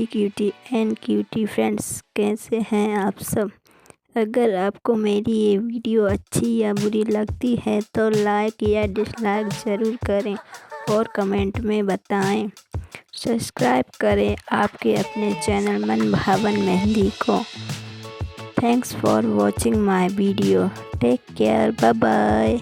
Cutie and cutie friends, कैसे हैं आप सब। अगर आपको मेरी ये वीडियो अच्छी या बुरी लगती है तो लाइक या डिसलाइक ज़रूर करें और कमेंट में बताएं। सब्सक्राइब करें आपके अपने चैनल मन भावन मेहंदी को। Thanks for watching my video. Take care, bye bye.